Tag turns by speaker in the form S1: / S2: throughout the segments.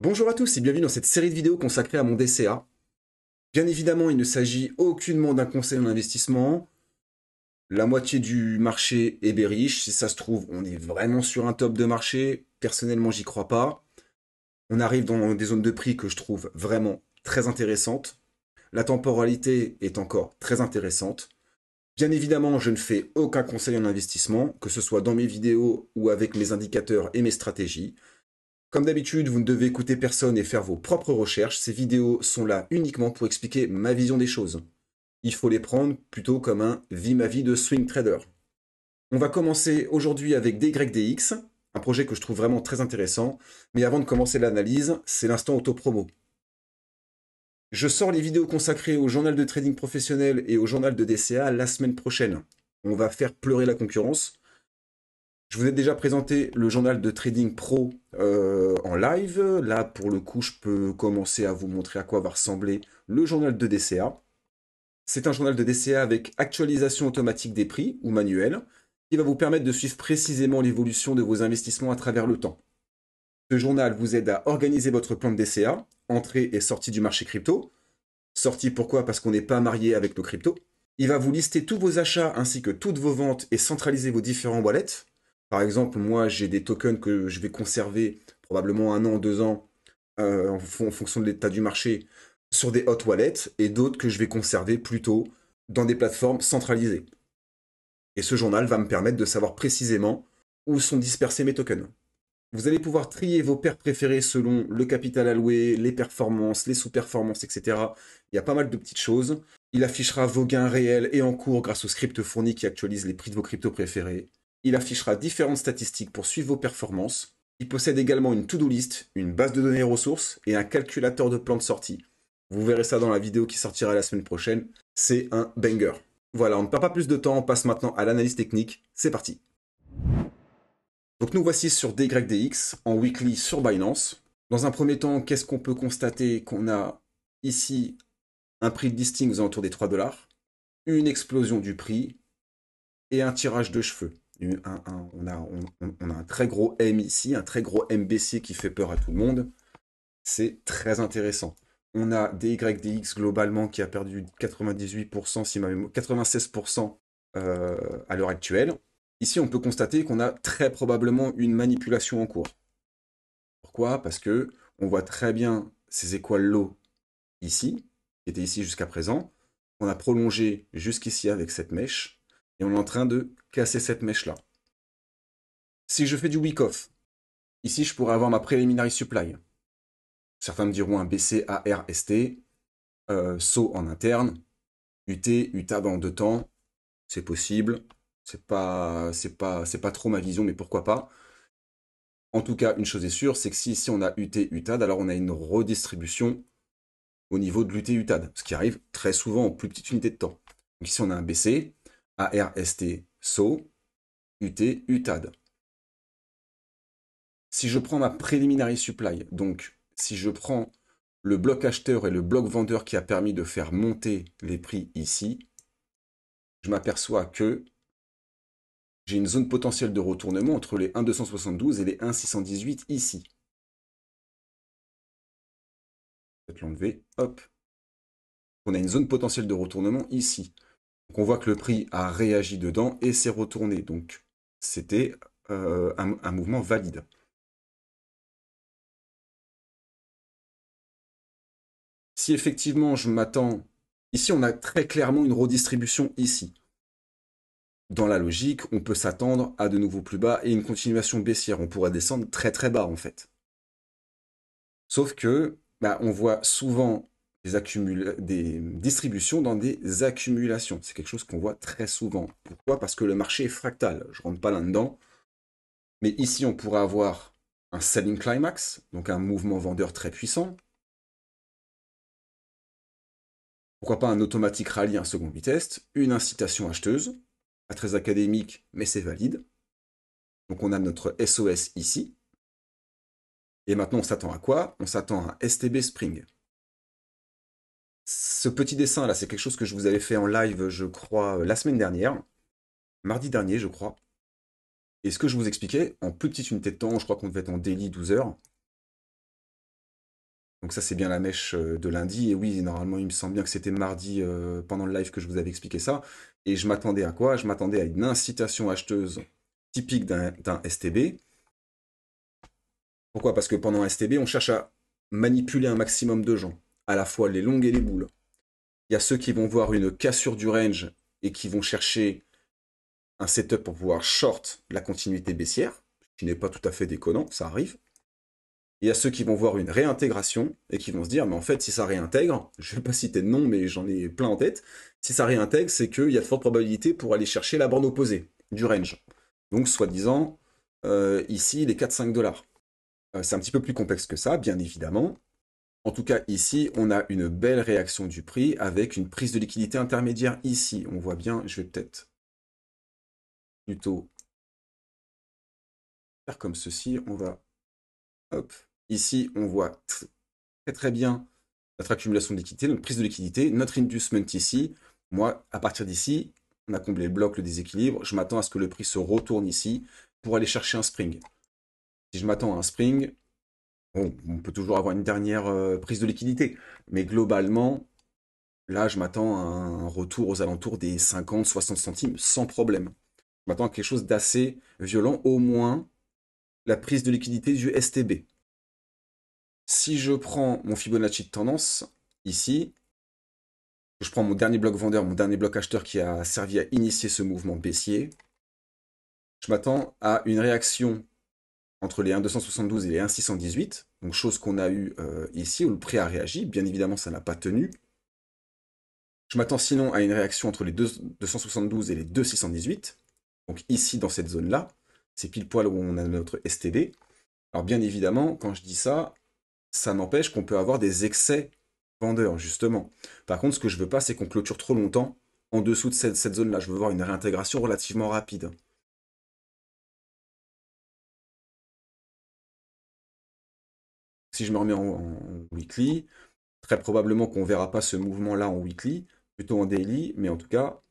S1: Bonjour à tous et bienvenue dans cette série de vidéos consacrée à mon DCA. Bien évidemment, il ne s'agit aucunement d'un conseil en investissement. La moitié du marché est bearish. Si ça se trouve, on est vraiment sur un top de marché. Personnellement, j'y crois pas. On arrive dans des zones de prix que je trouve vraiment très intéressantes. La temporalité est encore très intéressante. Bien évidemment, je ne fais aucun conseil en investissement, que ce soit dans mes vidéos ou avec mes indicateurs et mes stratégies. Comme d'habitude, vous ne devez écouter personne et faire vos propres recherches. Ces vidéos sont là uniquement pour expliquer ma vision des choses. Il faut les prendre plutôt comme un vie ma vie de swing trader. On va commencer aujourd'hui avec DYDX, un projet que je trouve vraiment très intéressant. Mais avant de commencer l'analyse, c'est l'instant auto-promo. Je sors les vidéos consacrées au journal de trading professionnel et au journal de DCA la semaine prochaine. On va faire pleurer la concurrence. Je vous ai déjà présenté le journal de trading pro en live. Là, pour le coup, je peux commencer à vous montrer à quoi va ressembler le journal de DCA. C'est un journal de DCA avec actualisation automatique des prix ou manuel qui va vous permettre de suivre précisément l'évolution de vos investissements à travers le temps. Ce journal vous aide à organiser votre plan de DCA, entrée et sortie du marché crypto. Sortie pourquoi? Parce qu'on n'est pas marié avec nos cryptos. Il va vous lister tous vos achats ainsi que toutes vos ventes et centraliser vos différents wallets. Par exemple, moi, j'ai des tokens que je vais conserver probablement 1 an, 2 ans, en fonction de l'état du marché, sur des hot wallets, et d'autres que je vais conserver plutôt dans des plateformes centralisées. Et ce journal va me permettre de savoir précisément où sont dispersés mes tokens. Vous allez pouvoir trier vos paires préférées selon le capital alloué, les performances, les sous-performances, etc. Il y a pas mal de petites choses. Il affichera vos gains réels et en cours grâce au script fourni qui actualise les prix de vos cryptos préférés. Il affichera différentes statistiques pour suivre vos performances. Il possède également une to-do list, une base de données ressources et un calculateur de plan de sortie. Vous verrez ça dans la vidéo qui sortira la semaine prochaine. C'est un banger. Voilà, on ne perd pas plus de temps, on passe maintenant à l'analyse technique. C'est parti. Donc nous voici sur DYDX en weekly sur Binance. Dans un premier temps, qu'est-ce qu'on peut constater? Qu'on a ici un prix de listing aux alentours des 3 $, une explosion du prix et un tirage de cheveux. On a un très gros M ici, un très gros M baissier qui fait peur à tout le monde. C'est très intéressant. On a DYDX globalement qui a perdu 98%, 96% à l'heure actuelle. Ici, on peut constater qu'on a très probablement une manipulation en cours. Pourquoi? Parce que on voit très bien ces équal low ici, qui étaient ici jusqu'à présent. On a prolongé jusqu'ici avec cette mèche, et on est en train de casser cette mèche-là. Si je fais du week-off, ici je pourrais avoir ma preliminary supply. Certains me diront un BC ARST, saut en interne, UT, UTA dans 2 temps, c'est possible. C'est pas trop ma vision, mais pourquoi pas. En tout cas, une chose est sûre, c'est que si ici on a UT, UTAD, alors on a une redistribution au niveau de l'UT, UTAD, ce qui arrive très souvent en plus petite unité de temps. Donc ici on a un BC, ARST, SO, UT, UTAD. Si je prends ma preliminary supply, donc si je prends le bloc acheteur et le bloc vendeur qui a permis de faire monter les prix ici, je m'aperçois que j'ai une zone potentielle de retournement entre les 1,272 et les 1,618 ici. Je vais l'enlever, hop. On a une zone potentielle de retournement ici. Donc on voit que le prix a réagi dedans et s'est retourné. Donc c'était un mouvement valide. Si effectivement je m'attends... Ici on a très clairement une redistribution ici. Dans la logique, on peut s'attendre à de nouveaux plus bas et une continuation baissière. On pourrait descendre très très bas en fait. Sauf que on voit souvent des distributions dans des accumulations. C'est quelque chose qu'on voit très souvent. Pourquoi? Parce que le marché est fractal. Je ne rentre pas là-dedans. Mais ici, on pourrait avoir un selling climax, donc un mouvement vendeur très puissant. Pourquoi pas un automatique rallye en seconde vitesse, une incitation acheteuse, pas très académique, mais c'est valide. Donc on a notre SOS ici. Et maintenant, on s'attend à quoi? On s'attend à un STB Spring. Ce petit dessin là, c'est quelque chose que je vous avais fait en live, je crois, la semaine dernière, mardi dernier, je crois. Et ce que je vous expliquais, en plus petite unité de temps, je crois qu'on devait être en daily 12 heures, Donc ça, c'est bien la mèche de lundi. Et oui, normalement, il me semble bien que c'était mardi pendant le live que je vous avais expliqué ça. Et je m'attendais à quoi? Je m'attendais à une incitation acheteuse typique d'un STB. Pourquoi? Parce que pendant un STB, on cherche à manipuler un maximum de gens, à la fois les longues et les boules. Il y a ceux qui vont voir une cassure du range et qui vont chercher un setup pour pouvoir short la continuité baissière, ce qui n'est pas tout à fait déconnant, ça arrive. Il y a ceux qui vont voir une réintégration et qui vont se dire, mais en fait, si ça réintègre, je ne vais pas citer de nom, mais j'en ai plein en tête, si ça réintègre, c'est qu'il y a de fortes probabilités pour aller chercher la borne opposée du range. Donc, soi-disant, ici, les 4-5 $. C'est un petit peu plus complexe que ça, bien évidemment. En tout cas, ici, on a une belle réaction du prix avec une prise de liquidité intermédiaire ici. On voit bien, je vais peut-être plutôt faire comme ceci. On va, hop, ici, on voit très bien notre accumulation de liquidité, notre prise de liquidité, notre inducement ici. Moi, à partir d'ici, on a comblé le bloc, le déséquilibre. Je m'attends à ce que le prix se retourne ici pour aller chercher un spring. Si je m'attends à un spring, bon, on peut toujours avoir une dernière prise de liquidité. Mais globalement, là, je m'attends à un retour aux alentours des 50-60 centimes sans problème. Je m'attends à quelque chose d'assez violent, au moins la prise de liquidité du STB. Si je prends mon Fibonacci de tendance, ici, je prends mon dernier bloc vendeur, mon dernier bloc acheteur qui a servi à initier ce mouvement baissier, je m'attends à une réaction entre les 1,272 et les 1,618, donc chose qu'on a eu ici, où le prix a réagi. Bien évidemment, ça n'a pas tenu. Je m'attends sinon à une réaction entre les 272 et les 2,618, donc ici, dans cette zone-là. C'est pile poil où on a notre STB. Alors bien évidemment, quand je dis ça, ça n'empêche qu'on peut avoir des excès vendeurs, justement. Par contre, ce que je veux pas, c'est qu'on clôture trop longtemps en dessous de cette zone-là. Je veux voir une réintégration relativement rapide. Si je me remets en weekly, très probablement qu'on ne verra pas ce mouvement-là en weekly, plutôt en daily, mais en tout cas,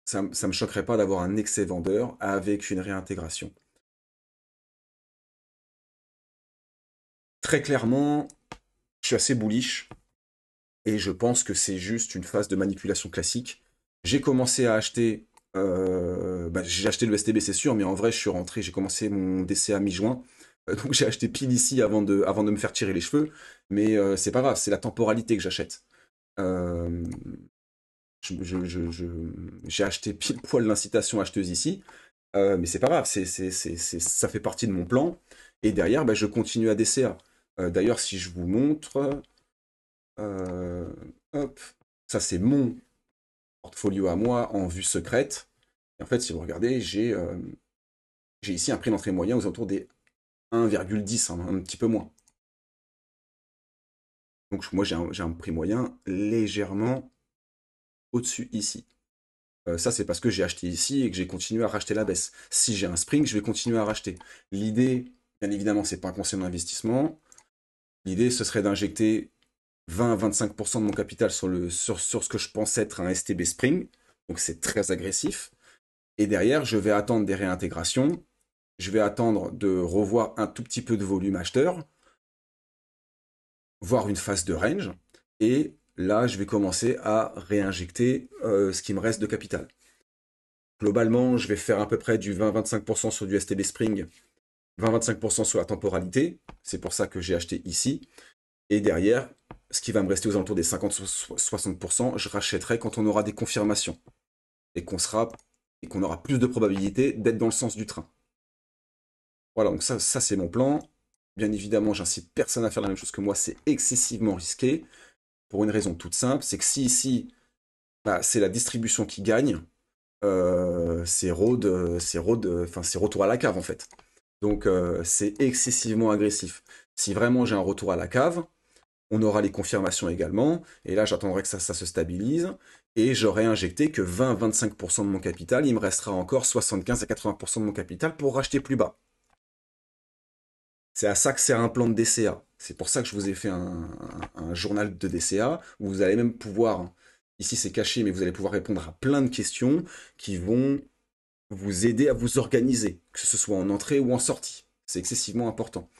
S1: ça ne me choquerait pas d'avoir un excès vendeur avec une réintégration. Très clairement, je suis assez bullish et je pense que c'est juste une phase de manipulation classique. J'ai commencé à acheter, j'ai acheté le STB c'est sûr, mais en vrai je suis rentré, j'ai commencé mon DCA mi-juin, donc j'ai acheté pile ici avant de me faire tirer les cheveux, mais c'est pas grave, c'est la temporalité que j'achète. Euh, j'ai acheté pile poil l'incitation acheteuse ici, mais c'est pas grave, ça fait partie de mon plan, et derrière je continue à DCA. D'ailleurs si je vous montre, euh, hop, ça c'est mon portfolio à moi en vue secrète. Et en fait, si vous regardez, j'ai ici un prix d'entrée moyen aux alentours des 1,10, un petit peu moins. Donc moi, j'ai un prix moyen légèrement au-dessus ici. Ça, c'est parce que j'ai acheté ici et que j'ai continué à racheter la baisse. Si j'ai un spring, je vais continuer à racheter. L'idée, bien évidemment, c'est pas un conseil d'investissement. L'idée, ce serait d'injecter 20-25% de mon capital sur ce que je pense être un STB Spring. Donc c'est très agressif. Et derrière, je vais attendre des réintégrations. Je vais attendre de revoir un tout petit peu de volume acheteur, voir une phase de range. Et là, je vais commencer à réinjecter ce qui me reste de capital. Globalement, je vais faire à peu près du 20-25% sur du STB Spring, 20-25% sur la temporalité. C'est pour ça que j'ai acheté ici. Et derrière, ce qui va me rester aux alentours des 50-60%, je rachèterai quand on aura des confirmations. Et qu'on aura plus de probabilité d'être dans le sens du train. Voilà, donc ça c'est mon plan. Bien évidemment, j'incite personne à faire la même chose que moi, c'est excessivement risqué. Pour une raison toute simple, c'est que si ici, c'est la distribution qui gagne, c'est retour à la cave en fait. Donc c'est excessivement agressif. Si vraiment j'ai un retour à la cave, on aura les confirmations également, et là j'attendrai que ça se stabilise, et j'aurai injecté que 20-25% de mon capital, il me restera encore 75 à 80% de mon capital pour racheter plus bas. C'est à ça que sert un plan de DCA. C'est pour ça que je vous ai fait un journal de DCA, où vous allez même pouvoir, ici c'est caché, mais vous allez pouvoir répondre à plein de questions qui vont vous aider à vous organiser, que ce soit en entrée ou en sortie. C'est excessivement important.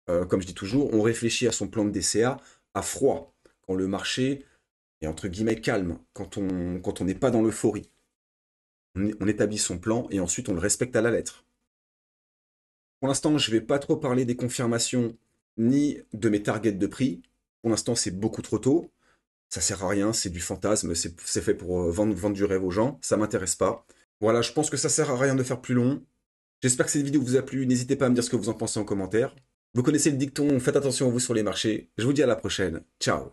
S1: comme je dis toujours, on réfléchit à son plan de DCA à froid, quand le marché est entre guillemets calme, quand on n'est pas dans l'euphorie. On établit son plan et ensuite on le respecte à la lettre. Pour l'instant, je ne vais pas trop parler des confirmations ni de mes targets de prix. Pour l'instant, c'est beaucoup trop tôt. Ça sert à rien, c'est du fantasme, c'est fait pour vendre du rêve aux gens. Ça m'intéresse pas. Voilà, je pense que ça sert à rien de faire plus long. J'espère que cette vidéo vous a plu. N'hésitez pas à me dire ce que vous en pensez en commentaire. Vous connaissez le dicton, faites attention à vous sur les marchés. Je vous dis à la prochaine. Ciao.